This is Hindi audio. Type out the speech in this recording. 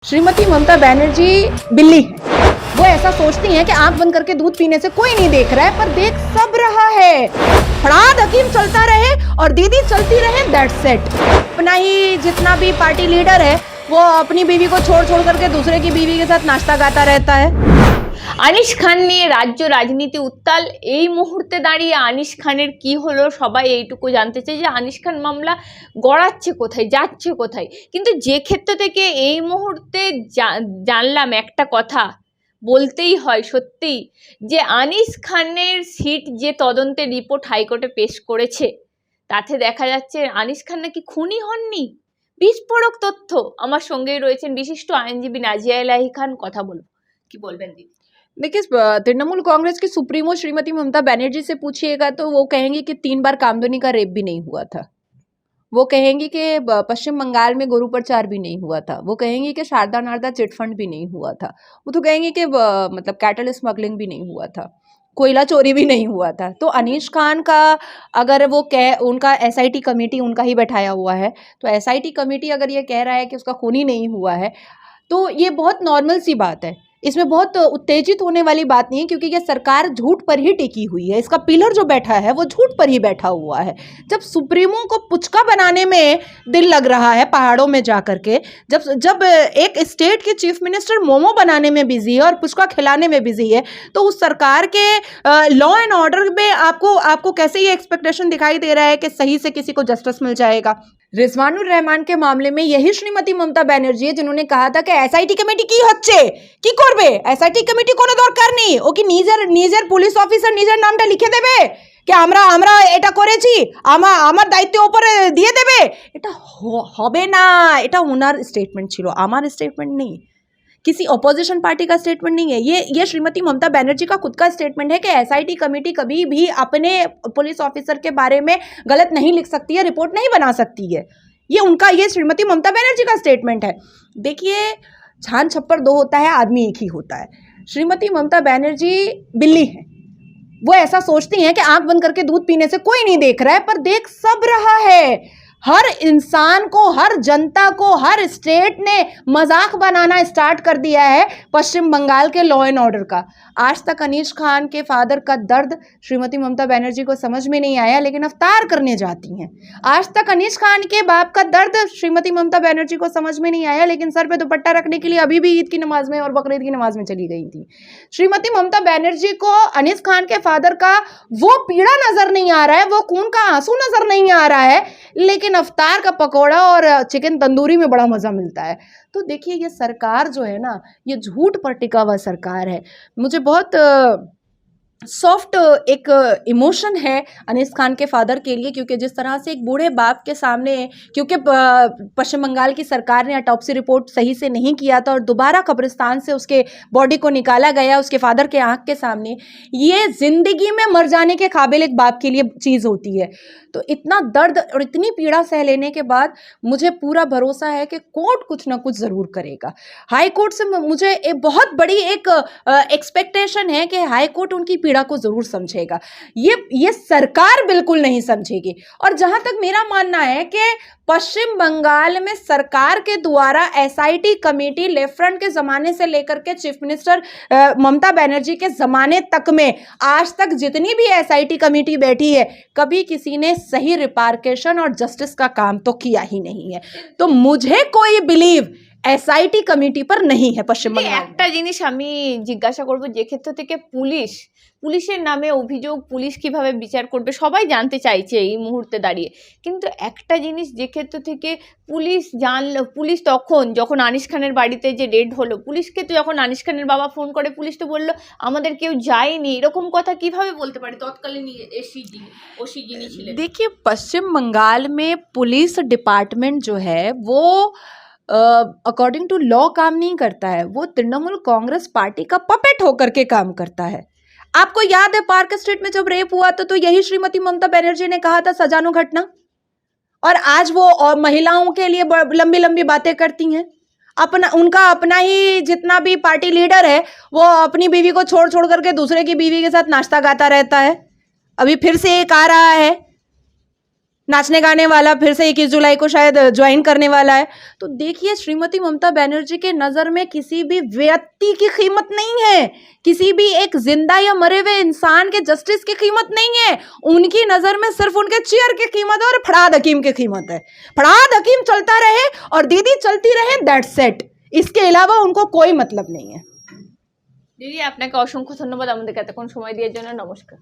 श्रीमती ममता बनर्जी बिल्ली है। वो ऐसा सोचती हैं कि आंख बंद करके दूध पीने से कोई नहीं देख रहा है, पर देख सब रहा है। फड़ाद हकीम चलता रहे और दीदी चलती रहे, दैट्स इट। अपना ही जितना भी पार्टी लीडर है वो अपनी बीवी को छोड़ छोड़ करके दूसरे की बीवी के साथ नाश्ता गाता रहता है। আনিস খান নিয়ে রাজ্য রাজনীতি উত্তাল। এই মুহূর্তে দাঁড়িয়ে আনিস খানের কি হলো সবাই এইটুকু জানতে চাই যে আনিস খান মামলা গড়াচ্ছে কোথায়, যাচ্ছে কোথায়। কিন্তু যে ক্ষেত্র থেকে এই মুহূর্তে জানলাম একটা কথা বলতেই হয় সত্যি, যে আনিস খানের সিট যে তদন্তের রিপোর্ট হাইকোর্টে পেশ করেছে তাতে দেখা যাচ্ছে আনিস খান নাকি খুনি হননি। বিস্ফোরক তথ্য। আমার সঙ্গেই রয়েছেন বিশিষ্ট আইনজীবী নাজিয়া এলাহি খান, কথা বলবো। কি বলবেন দিদি? देखिए, तृणमूल कांग्रेस की सुप्रीमो श्रीमती ममता बनर्जी से पूछिएगा तो वो कहेंगी कि 3 बार कामधुनी का रेप भी नहीं हुआ था। वो कहेंगी कि पश्चिम बंगाल में गुरु प्रचार भी नहीं हुआ था। वो कहेंगी कि शारदा नारदा चिटफंड भी नहीं हुआ था। वो तो कहेंगी कि मतलब कैटल स्मगलिंग भी नहीं हुआ था, कोयला चोरी भी नहीं हुआ था। तो अनीश खान का अगर वो उनका एसआईटी कमेटी उनका ही बैठाया हुआ है, तो एसआईटी कमेटी अगर ये कह रहा है कि उसका खून ही नहीं हुआ है तो ये बहुत नॉर्मल सी बात है। इसमें बहुत उत्तेजित होने वाली बात नहीं है, क्योंकि ये सरकार झूठ पर ही टिकी हुई है। इसका पिलर जो बैठा है वो झूठ पर ही बैठा हुआ है। जब सुप्रीमो को पुचका बनाने में दिल लग रहा है पहाड़ों में जा करके, जब एक स्टेट के चीफ मिनिस्टर मोमो बनाने में बिजी है और पुचका खिलाने में बिजी है, तो उस सरकार के लॉ एंड ऑर्डर में आपको कैसे ये एक्सपेक्टेशन दिखाई दे रहा है कि सही से किसी को जस्टिस मिल जाएगा। रिजवानुर रहमान के मामले में यही श्रीमती ममता बनर्जी है जिन्होंने कहा था कि एसआईटी कमेटी की হচ্ছে কি করবে, এসআইটি কমিটি কোনো দরকার নেই, ও কি নিজের পুলিশ অফিসার নিজের নামটা লিখে দেবে कि আমরা এটা করেছি, আমার দায়িত্বের উপরে দিয়ে দেবে। এটা হবে না। এটা ওনার স্টেটমেন্ট ছিল, আমার স্টেটমেंट नहीं, किसी अपोजिशन पार्टी का स्टेटमेंट नहीं है। ये श्रीमती ममता बनर्जी का खुद का स्टेटमेंट है कि एसआईटी कमेटी कभी भी अपने पुलिस ऑफिसर के बारे में गलत नहीं लिख सकती है, रिपोर्ट नहीं बना सकती है। ये श्रीमती ममता बनर्जी का स्टेटमेंट है। देखिए, छान छप्पर दो होता है, आदमी एक ही होता है। श्रीमती ममता बनर्जी बिल्ली है। वो ऐसा सोचती हैं कि आंख बंद करके दूध पीने से कोई नहीं देख रहा है, पर देख सब रहा है। हर इंसान को, हर जनता को, हर स्टेट ने मजाक बनाना स्टार्ट कर दिया है पश्चिम बंगाल के लॉ एंड ऑर्डर का। आज तक अनीश खान के फादर का दर्द श्रीमती ममता बनर्जी को समझ में नहीं आया, लेकिन अवतार करने जाती हैं। आज तक अनीश खान के बाप का दर्द श्रीमती ममता बनर्जी को समझ में नहीं आया, लेकिन सर पे दुपट्टा रखने के लिए अभी भी ईद की नमाज में और बकरीद की नमाज में चली गई थी। श्रीमती ममता बनर्जी को अनीश खान के फादर का वो पीड़ा नजर नहीं आ रहा है, वो खून का आंसू नजर नहीं आ रहा है, लेकिन अफ्तार का पकौड़ा और चिकन तंदूरी में बड़ा मज़ा मिलता है। तो देखिए, ये सरकार जो है ना, ये झूठ पर टिका हुआ सरकार है। मुझे बहुत सॉफ्ट एक इमोशन है अनीस खान के फादर के लिए, क्योंकि जिस तरह से एक बूढ़े बाप के सामने, क्योंकि पश्चिम बंगाल की सरकार ने ऑटोप्सी रिपोर्ट सही से नहीं किया था और दोबारा कब्रिस्तान से उसके बॉडी को निकाला गया उसके फादर के आंख के सामने, ये ज़िंदगी में मर जाने के काबिल एक बाप के लिए चीज़ होती है। तो इतना दर्द और इतनी पीड़ा सह लेने के बाद मुझे पूरा भरोसा है कि कोर्ट कुछ ना कुछ ज़रूर करेगा। हाई कोर्ट से मुझे एक बहुत बड़ी एक एक्सपेक्टेशन है कि हाई कोर्ट उनकी पीड़ा को ज़रूर समझेगा। ये सरकार बिल्कुल नहीं समझेगी। और जहाँ तक मेरा मानना है कि पश्चिम बंगाल में सरकार के द्वारा एसआईटी कमेटी लेफ्ट फ्रंट के ज़माने से लेकर के चीफ मिनिस्टर ममता बनर्जी के ज़माने तक में आज तक जितनी भी एसआईटी कमेटी बैठी है, कभी किसी ने सही रिपार्केशन और जस्टिस का काम तो किया ही नहीं है। तो मुझे कोई बिलीव एसआईटी कमिटी पर नहीं है पश्चिम बंगाल। একটা জিনিস আমি জিজ্ঞাসা করব, যে ক্ষেত্র থেকে পুলিশের নামে অভিযোগ, পুলিশ কিভাবে বিচার করবে সবাই জানতে চাইছে এই মুহূর্তে দাঁড়িয়ে। কিন্তু একটা জিনিস, যে ক্ষেত্র থেকে পুলিশ তখন যখন আনিস খানের বাড়িতে যে রেড হলো, পুলিশকে তো যখন আনিস খানের বাবা ফোন করে পুলিশ তো বললো আমাদের কেউ যায়নি, এরকম কথা কিভাবে বলতে পারে তৎকালীন ওসি যিনি ছিলেন? देखिए, पश्चिम बंगाल में पुलिस डिपार्टमेंट जो है वो अकॉर्डिंग टू लॉ काम नहीं करता है। वो तृणमूल कांग्रेस पार्टी का पपेट होकर के काम करता है। आपको याद है पार्क स्ट्रीट में जब रेप हुआ तो यही श्रीमती ममता बनर्जी ने कहा था सजानो घटना, और आज वो और महिलाओं के लिए लंबी लंबी बातें करती हैं। उनका अपना ही जितना भी पार्टी लीडर है वो अपनी बीवी को छोड़ छोड़ करके दूसरे की बीवी के साथ नाश्ता गाता रहता है। अभी फिर से एक आ रहा है, नाचने गाने वाला फिर से 21 जुलाई को शायद ज्वाइन करने वाला है। तो देखिए श्रीमती ममता बनर्जी के नज़र में किसी भी व्यक्ति की कीमत नहीं है, किसी भी एक जिंदा या मरे हुए इंसान के जस्टिस की कीमत नहीं है। उनकी नज़र में सिर्फ उनके चेयर की कीमत है और फड़ाद हकीम की कीमत है। फड़ाद हकीम चलता रहे और दीदी चलती रहे, दैट्स इट। इसके अलावा उनको कोई मतलब नहीं है। দিদি আপনাকে অসংখ্য ধন্যবাদ আমাদেরকে এতক্ষণ সময় দেওয়ার জন্য। নমস্কার।